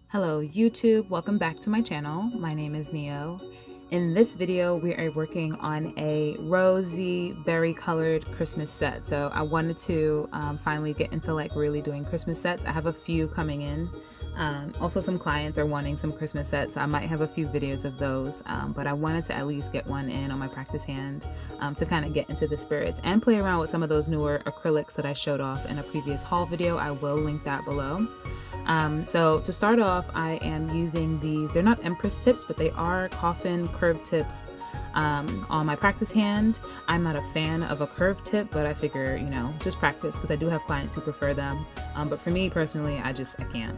Hello YouTube, welcome back to my channel. My name is Neo. In this video, we are working on a rosy, berry colored Christmas set. So I wanted to finally get into like really doing Christmas sets. I have a few coming in. Also some clients are wanting some Christmas sets. So I might have a few videos of those, but I wanted to at least get one in on my practice hand to kind of get into the spirits and play around with some of those newer acrylics that I showed off in a previous haul video. I will link that below. So to start off, I am using these. They're not Empress tips, but they are coffin curved tips on my practice hand. I'm not a fan of a curved tip, but I figure, you know, just practice because I do have clients who prefer them. But for me personally, I can't.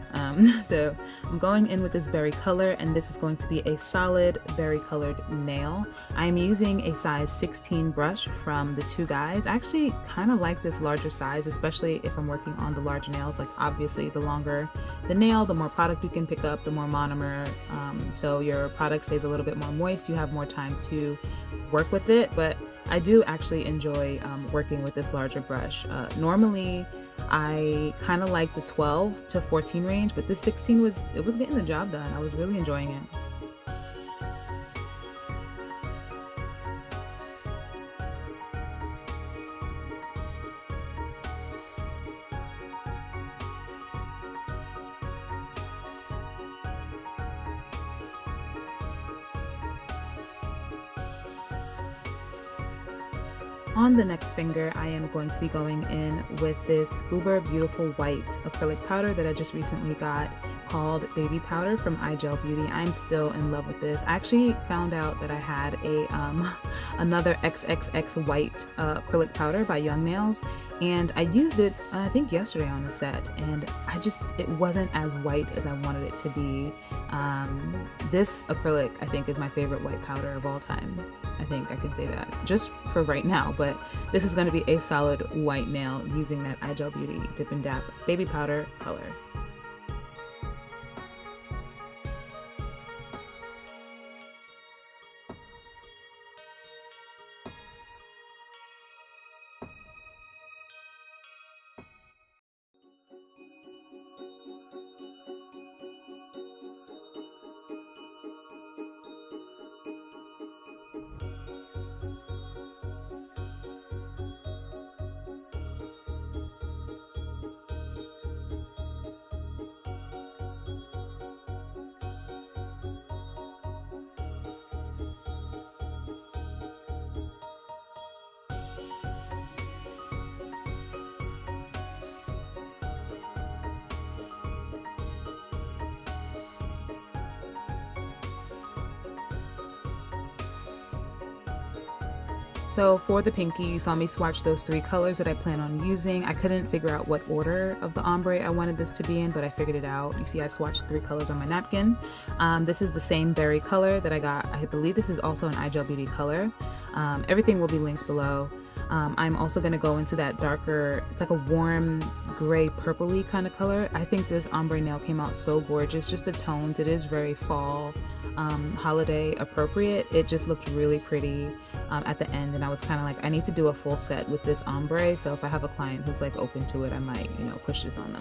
So I'm going in with this berry color, and this is going to be a solid berry colored nail. I'm using a size 16 brush from the Two Guys. I actually kind of like this larger size, especially if I'm working on the larger nails. Like obviously the longer the nail, the more product you can pick up, the more monomer, so your product stays a little bit more moist. You have more time to work with it, but I do actually enjoy working with this larger brush. Normally I kind of like the 12 to 14 range, but this 16 was getting the job done. I was really enjoying it. On the next finger, I am going to be going in with this uber beautiful white acrylic powder that I just recently got called Baby Powder from iGel Beauty. I'm still in love with this. I actually found out that I had a another XXX white acrylic powder by Young Nails, and I used it I think yesterday on a set, and it wasn't as white as I wanted it to be. This acrylic I think is my favorite white powder of all time. I think I can say that just for right now, but this is going to be a solid white nail using that iGel Beauty Dip and Dap Baby Powder color. So for the pinky, you saw me swatch those three colors that I plan on using. I couldn't figure out what order of the ombre I wanted this to be in, but I figured it out. You see I swatched three colors on my napkin. This is the same berry color that I got. I believe this is also an iGel Beauty color. Everything will be linked below. I'm also going to go into that darker, it's like a warm gray purpley kind of color. I think this ombre nail came out so gorgeous. Just the tones, it is very fall, holiday appropriate. It just looked really pretty at the end, and I was kind of like, I need to do a full set with this ombre, so if I have a client who's like open to it, I might, you know, push this on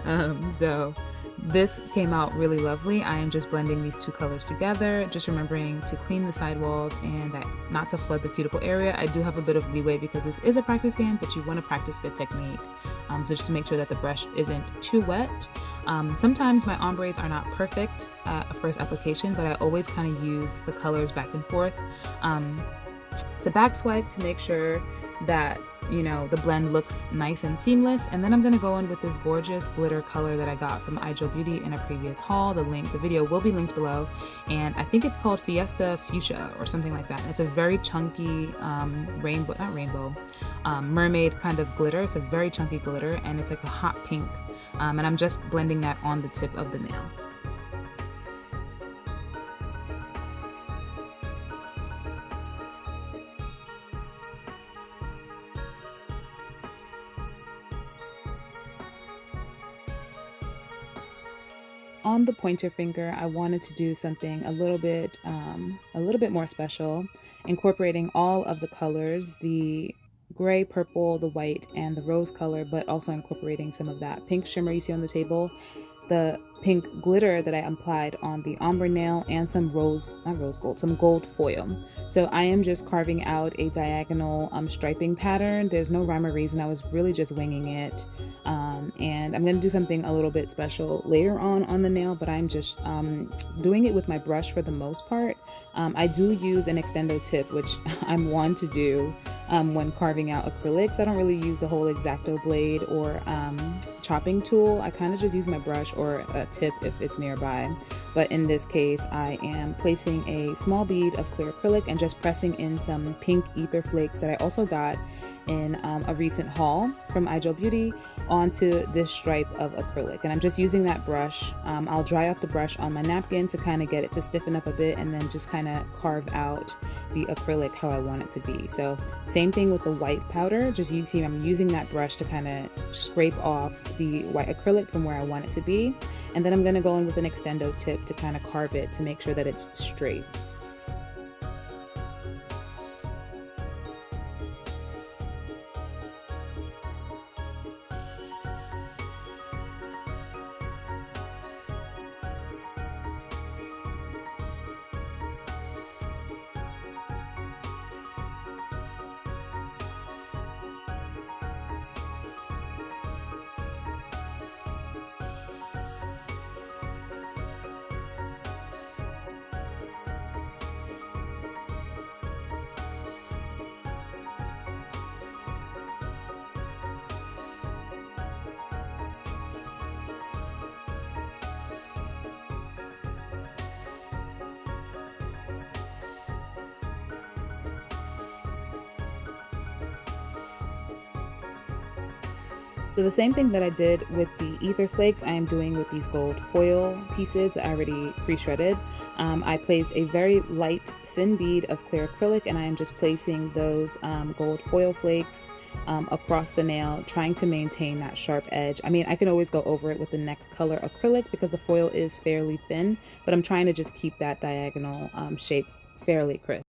them. So this came out really lovely. I am just blending these two colors together, just remembering to clean the sidewalls and that not to flood the cuticle area. I do have a bit of leeway because this is a practice hand, but you want to practice good technique. So just to make sure that the brush isn't too wet. Sometimes my ombres are not perfect at a first application, but I always kind of use the colors back and forth to back swipe to make sure that, you know, the blend looks nice and seamless. And then I'm going to go in with this gorgeous glitter color that I got from iGel Beauty in a previous haul. The video will be linked below, and I think it's called Fiesta Fuchsia or something like that. And it's a very chunky mermaid kind of glitter. It's a very chunky glitter, and it's like a hot pink, and I'm just blending that on the tip of the nail. On the pointer finger, I wanted to do something a little bit more special, incorporating all of the colors, the gray, purple, the white, and the rose color, but also incorporating some of that pink shimmer you see on the table. the pink glitter that I applied on the ombre nail and some some gold foil. So I am just carving out a diagonal striping pattern. There's no rhyme or reason. I was really just winging it. And I'm going to do something a little bit special later on the nail, but I'm just doing it with my brush for the most part. I do use an extendo tip, which I'm one to do when carving out acrylics. I don't really use the whole X-Acto blade or chopping tool. I kind of just use my brush or a tip if it's nearby. But in this case, I am placing a small bead of clear acrylic and just pressing in some pink ether flakes that I also got in a recent haul from iGel Beauty onto this stripe of acrylic. And I'm just using that brush. I'll dry off the brush on my napkin to kind of get it to stiffen up a bit, and then just kind of carve out the acrylic how I want it to be. So same thing with the white powder. Just you see I'm using that brush to kind of scrape off the white acrylic from where I want it to be. And then I'm going to go in with an extendo tip to kind of carve it to make sure that it's straight. So the same thing that I did with the ether flakes, I am doing with these gold foil pieces that I already pre-shredded. I placed a very light thin bead of clear acrylic, and I am just placing those gold foil flakes across the nail, trying to maintain that sharp edge. I mean, I can always go over it with the next color acrylic because the foil is fairly thin, but I'm trying to just keep that diagonal shape fairly crisp.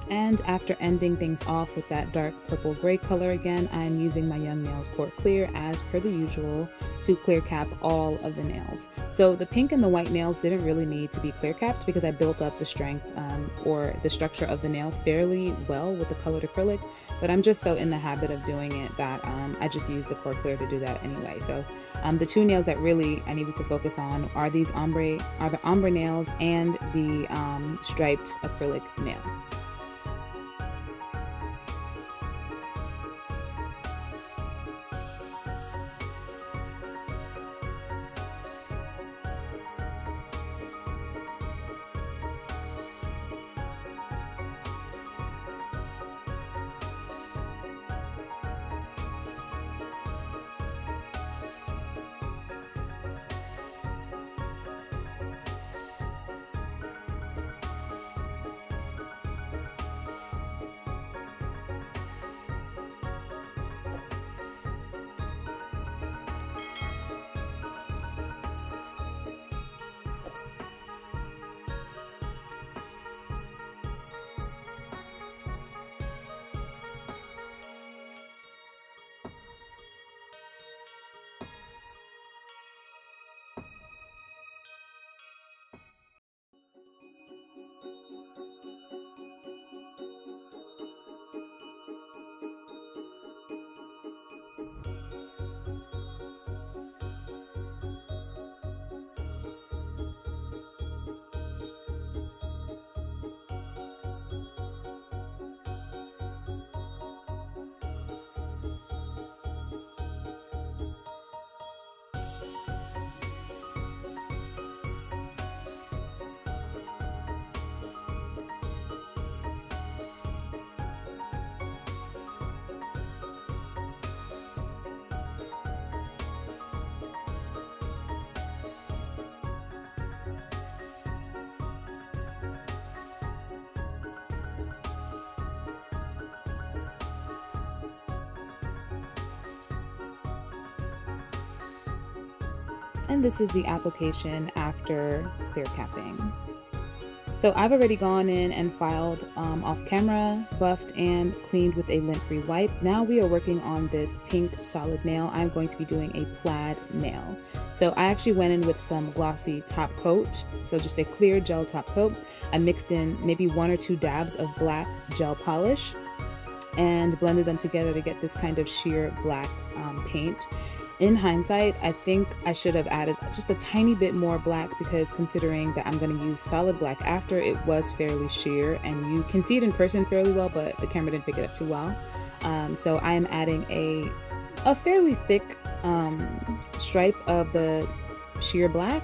And after ending things off with that dark purple gray color again, I'm using my Young Nails Port Clear as per the usual to clear cap all of the nails. So the pink and the white nails didn't really need to be clear capped because I built up the strength or the structure of the nail fairly well with the colored acrylic, but I'm just so in the habit of doing it that I just use the Port Clear to do that anyway. So the two nails that really I needed to focus on are the ombre nails and the striped acrylic nail. And this is the application after clear capping. So I've already gone in and filed off camera, buffed and cleaned with a lint-free wipe. Now we are working on this pink solid nail. I'm going to be doing a plaid nail. So I actually went in with some glossy top coat, so just a clear gel top coat. I mixed in maybe 1 or 2 dabs of black gel polish and blended them together to get this kind of sheer black paint. In hindsight, I think I should have added just a tiny bit more black, because considering that I'm going to use solid black after, it was fairly sheer and you can see it in person fairly well, but the camera didn't pick it up too well. So I am adding a fairly thick stripe of the sheer black.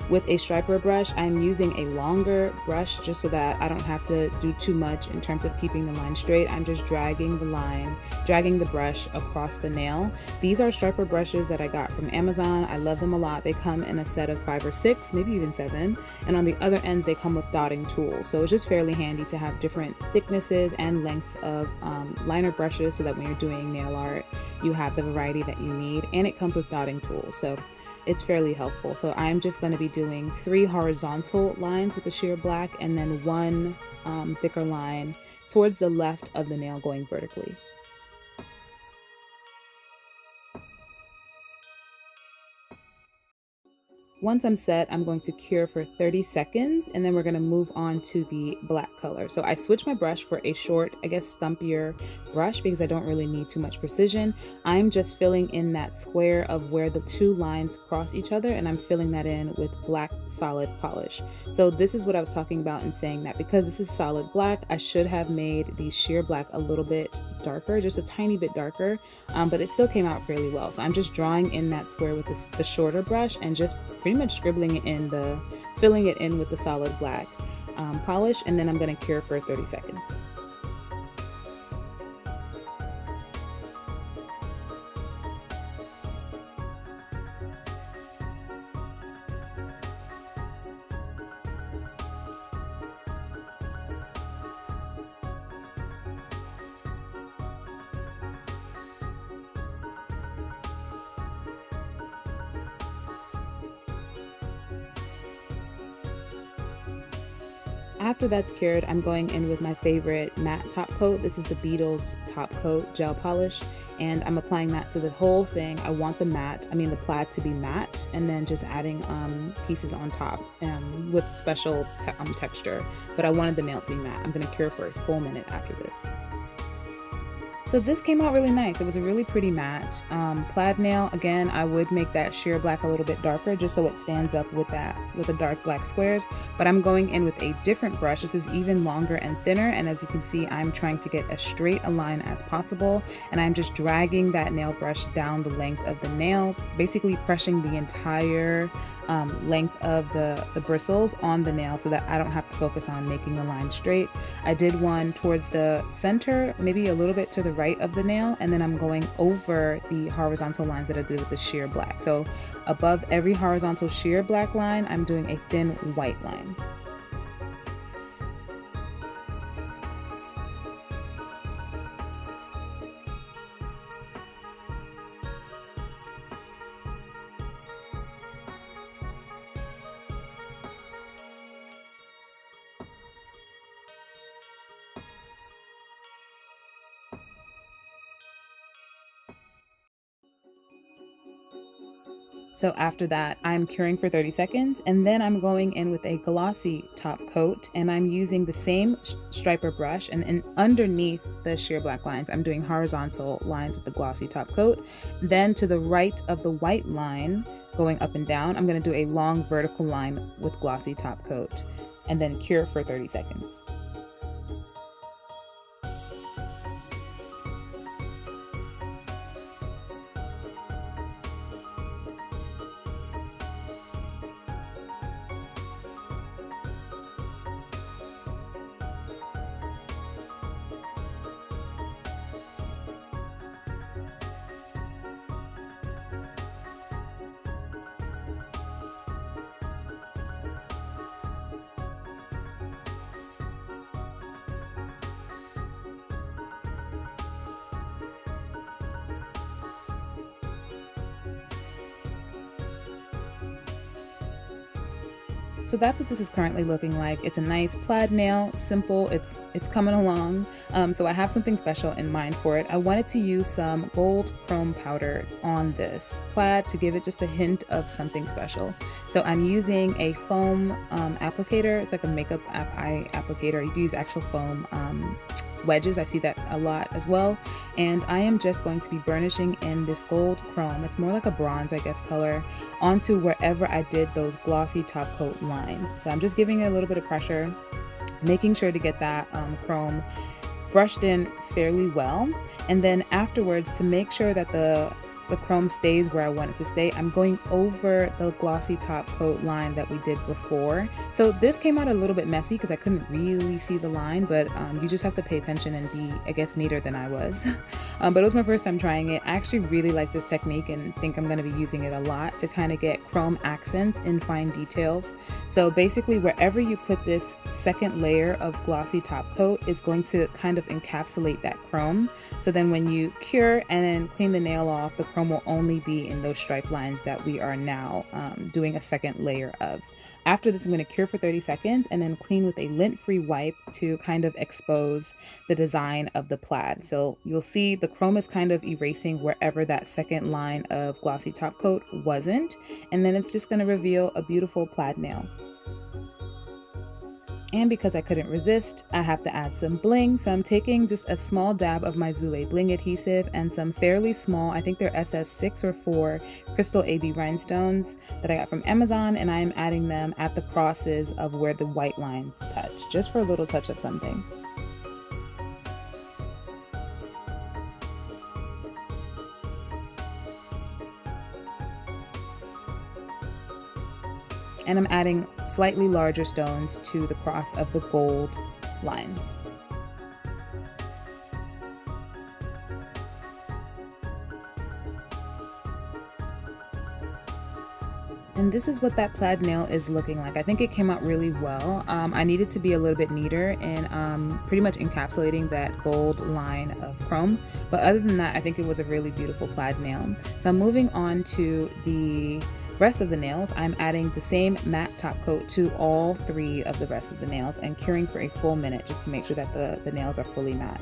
With a striper brush, I'm using a longer brush just so that I don't have to do too much in terms of keeping the line straight. I'm just dragging the brush across the nail. These are striper brushes that I got from Amazon. I love them a lot. They come in a set of 5 or 6, maybe even 7. And on the other ends, they come with dotting tools. So it's just fairly handy to have different thicknesses and lengths of liner brushes so that when you're doing nail art, you have the variety that you need. And it comes with dotting tools. So it's fairly helpful. So I'm just going to be doing 3 horizontal lines with the sheer black and then 1 thicker line towards the left of the nail going vertically. Once I'm set, I'm going to cure for 30 seconds and then we're going to move on to the black color. So I switched my brush for a short, I guess stumpier brush because I don't really need too much precision. I'm just filling in that square of where the 2 lines cross each other, and I'm filling that in with black solid polish. So this is what I was talking about in saying that because this is solid black, I should have made the sheer black a little bit darker, just a tiny bit darker, but it still came out fairly well. So I'm just drawing in that square with the shorter brush and just pretty much scribbling it in, filling it in with the solid black polish, and then I'm going to cure for 30 seconds. After that's cured, I'm going in with my favorite matte top coat. This is the Beetles top coat gel polish, and I'm applying that to the whole thing. I want the plaid to be matte, and then just adding pieces on top with special texture. But I wanted the nail to be matte. I'm going to cure for a full minute after this. So this came out really nice. It was a really pretty matte plaid nail. Again, I would make that sheer black a little bit darker just so it stands up with the dark black squares, but I'm going in with a different brush. This is even longer and thinner, and as you can see, I'm trying to get as straight a line as possible, and I'm just dragging that nail brush down the length of the nail, basically pressing the entire length of the bristles on the nail so that I don't have to focus on making the line straight. I did one towards the center, maybe a little bit to the right of the nail, and then I'm going over the horizontal lines that I did with the sheer black. So above every horizontal sheer black line, I'm doing a thin white line. So after that, I'm curing for 30 seconds, and then I'm going in with a glossy top coat, and I'm using the same striper brush, and underneath the sheer black lines, I'm doing horizontal lines with the glossy top coat. Then to the right of the white line, going up and down, I'm going to do a long vertical line with glossy top coat, and then cure for 30 seconds. So that's what this is currently looking like. It's a nice plaid nail, simple, it's coming along. So I have something special in mind for it. I wanted to use some gold chrome powder on this plaid to give it just a hint of something special. So I'm using a foam applicator. It's like a makeup eye applicator. You can use actual foam wedges. I see that a lot as well. And I am just going to be burnishing in this gold chrome. It's more like a bronze, I guess, color onto wherever I did those glossy top coat lines. So I'm just giving it a little bit of pressure, making sure to get that chrome brushed in fairly well. And then afterwards, to make sure that the chrome stays where I want it to stay, I'm going over the glossy top coat line that we did before. So this came out a little bit messy because I couldn't really see the line, but you just have to pay attention and be, I guess, neater than I was. But it was my first time trying it. I actually really like this technique and think I'm going to be using it a lot to kind of get chrome accents in fine details. So basically, wherever you put this second layer of glossy top coat is going to kind of encapsulate that chrome. So then when you cure and then clean the nail off, the chrome will only be in those stripe lines that we are now doing a second layer of. After this, I'm going to cure for 30 seconds and then clean with a lint-free wipe to kind of expose the design of the plaid. So you'll see the chrome is kind of erasing wherever that second line of glossy top coat wasn't, and then it's just going to reveal a beautiful plaid nail. And because I couldn't resist, I have to add some bling. So I'm taking just a small dab of my Zule bling adhesive and some fairly small, I think they're SS6 or 4 crystal AB rhinestones that I got from Amazon, and I am adding them at the crosses of where the white lines touch, just for a little touch of something. And I'm adding slightly larger stones to the cross of the gold lines. And this is what that plaid nail is looking like. I think it came out really well. I needed to be a little bit neater in pretty much encapsulating that gold line of chrome. But other than that, I think it was a really beautiful plaid nail. So I'm moving on to the rest of the nails. I'm adding the same matte top coat to all 3 of the rest of the nails and curing for a full minute just to make sure that the nails are fully matte.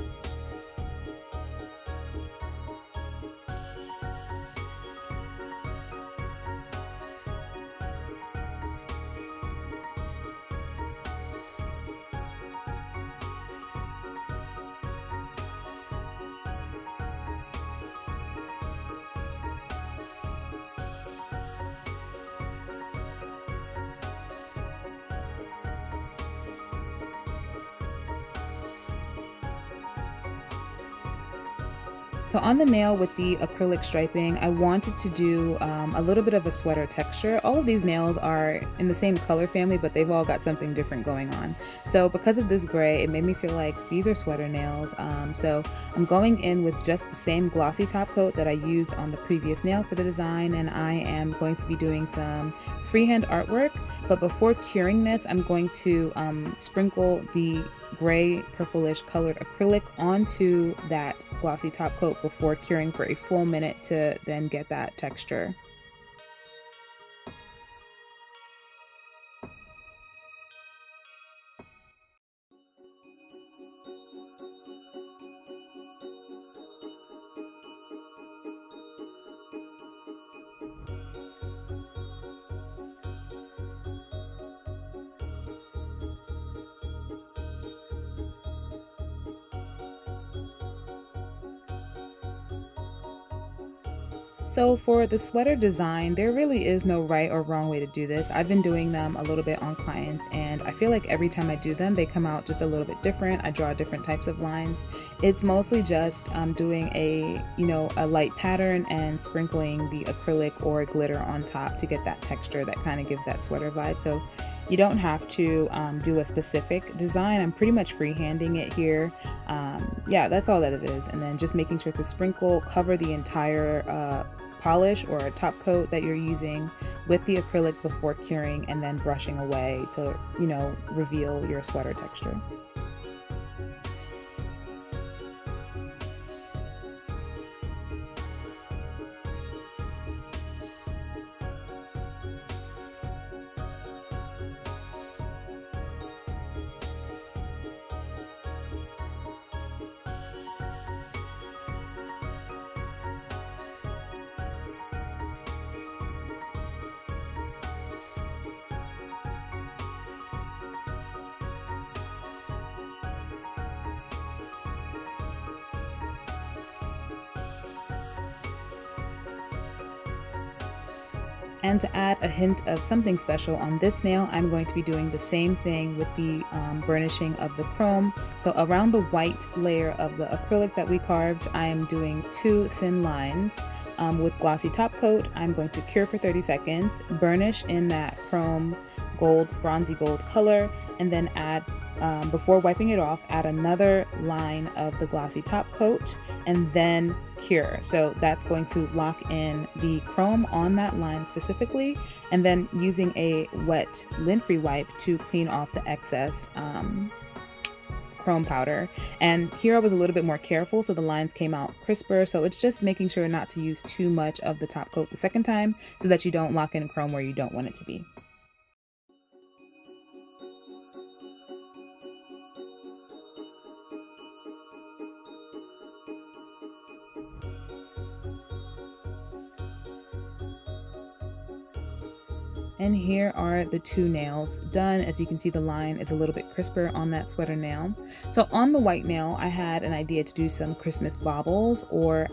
So on the nail with the acrylic striping, I wanted to do a little bit of a sweater texture. All of these nails are in the same color family, but they've all got something different going on. So because of this gray, it made me feel like these are sweater nails. So I'm going in with just the same glossy top coat that I used on the previous nail for the design, and I am going to be doing some freehand artwork. But before curing this, I'm going to sprinkle the gray purplish colored acrylic onto that glossy top coat before curing for a full minute to then get that texture. So for the sweater design, there really is no right or wrong way to do this. I've been doing them a little bit on clients, and I feel like every time I do them, they come out just a little bit different. I draw different types of lines. It's mostly just doing a light pattern and sprinkling the acrylic or glitter on top to get that texture that kind of gives that sweater vibe. So you don't have to do a specific design. I'm pretty much freehanding it here. Yeah, that's all that it is. And then just making sure to sprinkle, cover the entire polish or a top coat that you're using with the acrylic before curing, and then brushing away to, reveal your sweater texture. And to add a hint of something special on this nail, I'm going to be doing the same thing with the burnishing of the chrome. So around the white layer of the acrylic that we carved, I am doing 2 thin lines. With glossy top coat, I'm going to cure for 30 seconds, burnish in that chrome gold, bronzy gold color, and then add, before wiping it off, add another line of the glossy top coat and then cure. So that's going to lock in the chrome on that line specifically, and then using a wet lint-free wipe to clean off the excess chrome powder. And here I was a little bit more careful, so the lines came out crisper. So it's just making sure not to use too much of the top coat the second time so that you don't lock in chrome where you don't want it to be. And here are the 2 nails done. As you can see, the line is a little bit crisper on that sweater nail. So on the white nail, I had an idea to do some Christmas baubles or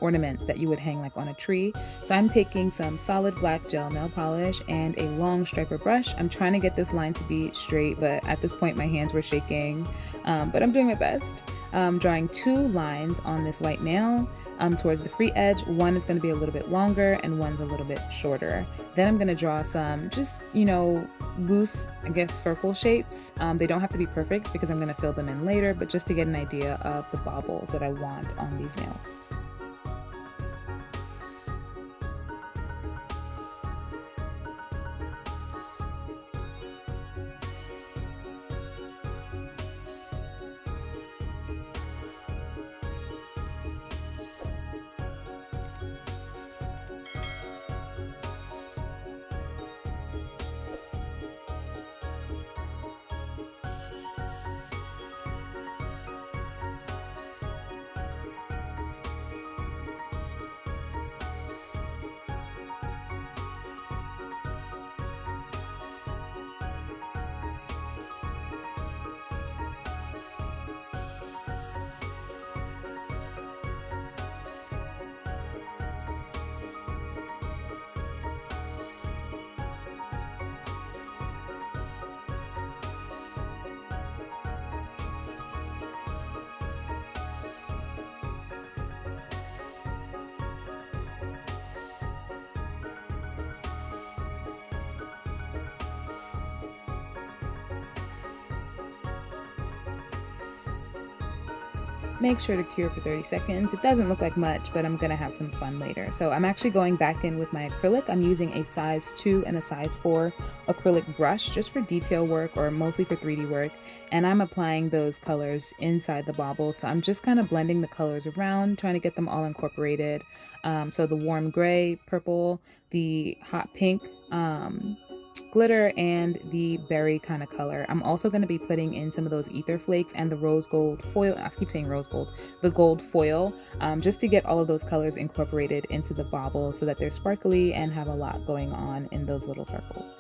ornaments that you would hang like on a tree. So I'm taking some solid black gel nail polish and a long striper brush. I'm trying to get this line to be straight, but at this point my hands were shaking, but I'm doing my best. Drawing 2 lines on this white nail. Towards the free edge. One is going to be a little bit longer and one's a little bit shorter. Then I'm going to draw some just, loose, I guess, circle shapes. They don't have to be perfect because I'm going to fill them in later, but just to get an idea of the baubles that I want on these nails. Make sure to cure for 30 seconds. It doesn't look like much, but I'm gonna have some fun later. So I'm actually going back in with my acrylic. I'm using a size 2 and a size 4 acrylic brush just for detail work or mostly for 3D work. And I'm applying those colors inside the bauble. So I'm just kind of blending the colors around, trying to get them all incorporated. So the warm gray, purple, the hot pink, glitter, and the berry kind of color. I'm also going to be putting in some of those ether flakes and the rose gold foil. I keep saying rose gold, the gold foil, just to get all of those colors incorporated into the bauble so that they're sparkly and have a lot going on in those little circles.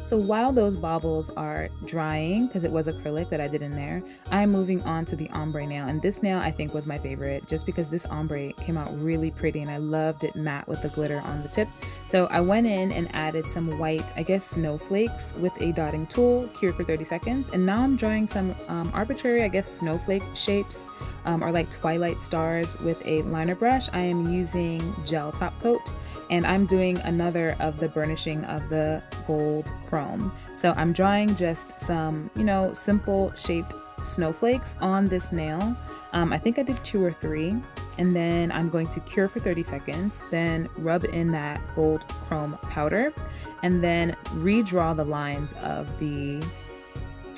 So while those baubles are drying, because it was acrylic that I did in there, I'm moving on to the ombre nail. And this nail I think was my favorite just because this ombre came out really pretty and I loved it matte with the glitter on the tip. So I went in and added some white, I guess, snowflakes with a dotting tool, cured for 30 seconds. And now I'm drawing some arbitrary, I guess, snowflake shapes or like twilight stars with a liner brush. I am using gel top coat, and I'm doing another of the burnishing of the gold chrome. So I'm drawing just some, simple shaped snowflakes on this nail. I think I did 2 or 3, and then I'm going to cure for 30 seconds, then rub in that gold chrome powder, and then redraw the lines of the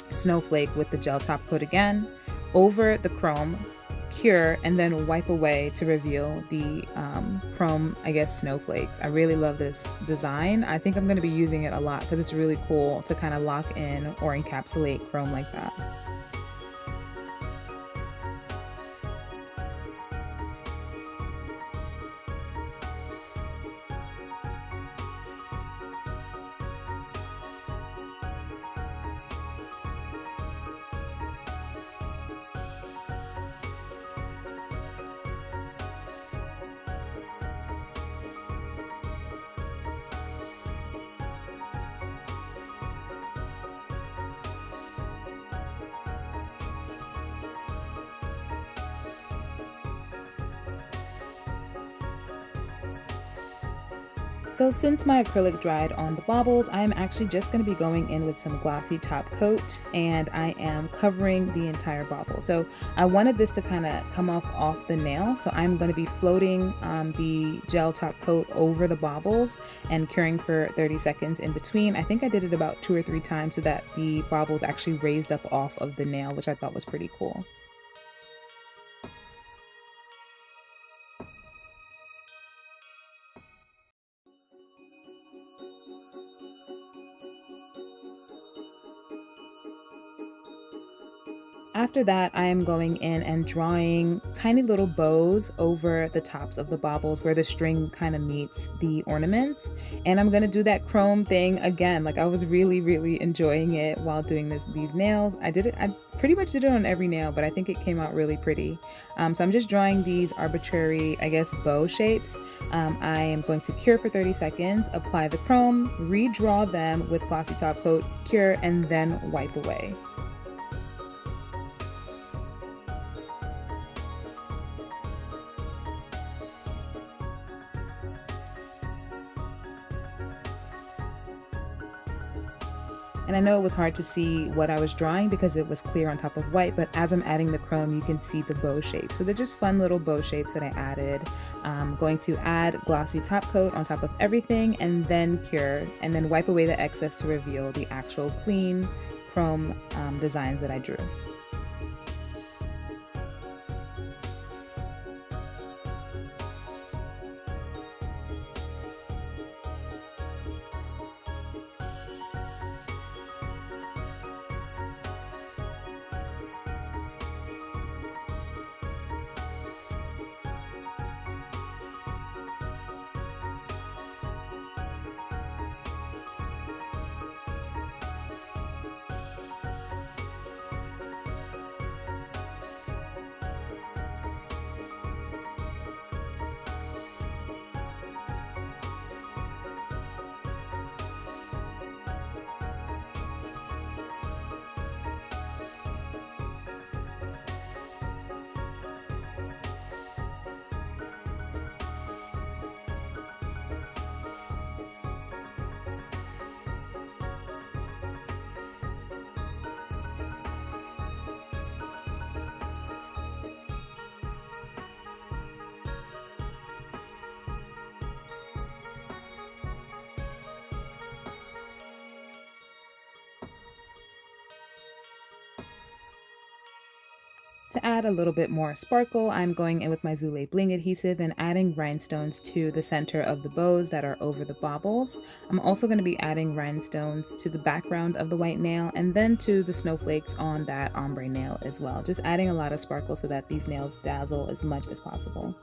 snowflake with the gel top coat again over the chrome, cure, and then wipe away to reveal the chrome, I guess, snowflakes. I really love this design. I think I'm going to be using it a lot because it's really cool to kind of lock in or encapsulate chrome like that. So since my acrylic dried on the baubles, I am actually just going to be going in with some glossy top coat, and I am covering the entire bauble. So I wanted this to kind of come off the nail, so I'm going to be floating the gel top coat over the baubles and curing for 30 seconds in between. I think I did it about 2 or 3 times so that the baubles actually raised up off of the nail, which I thought was pretty cool. After that, I am going in and drawing tiny little bows over the tops of the baubles where the string kind of meets the ornaments. And I'm gonna do that chrome thing again. Like, I was really enjoying it while doing these nails. I pretty much did it on every nail, but I think it came out really pretty. So I'm just drawing these arbitrary, I guess, bow shapes. I am going to cure for 30 seconds, apply the chrome, redraw them with glossy top coat, cure, and then wipe away. And I know it was hard to see what I was drawing because it was clear on top of white, but as I'm adding the chrome, you can see the bow shapes. So they're just fun little bow shapes that I added. I'm going to add glossy top coat on top of everything and then cure, and then wipe away the excess to reveal the actual clean chrome designs that I drew. To add a little bit more sparkle, I'm going in with my Zule Bling adhesive and adding rhinestones to the center of the bows that are over the baubles. I'm also going to be adding rhinestones to the background of the white nail and then to the snowflakes on that ombre nail as well. Just adding a lot of sparkle so that these nails dazzle as much as possible.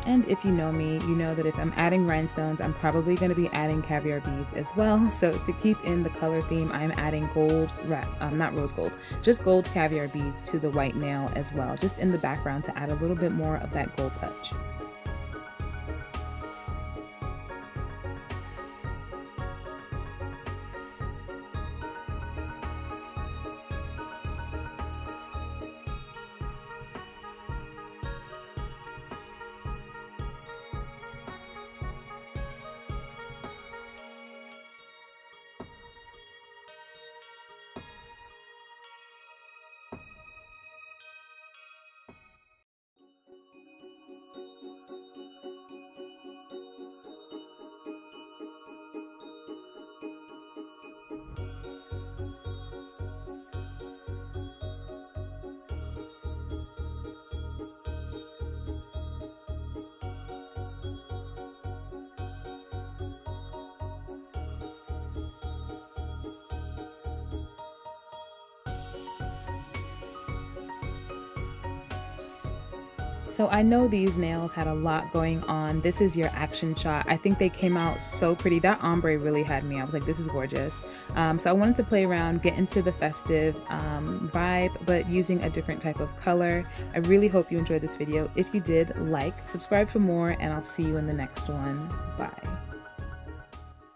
And if you know me, you know that if I'm adding rhinestones, I'm probably going to be adding caviar beads as well. So to keep in the color theme, I'm adding gold, not rose gold, just gold caviar beads to the white nail as well, just in the background to add a little bit more of that gold touch. So I know these nails had a lot going on. This is your action shot. I think they came out so pretty. That ombre really had me. I was like, this is gorgeous. So I wanted to play around, get into the festive vibe, but using a different type of color. I really hope you enjoyed this video. If you did, like, subscribe for more, and I'll see you in the next one. Bye.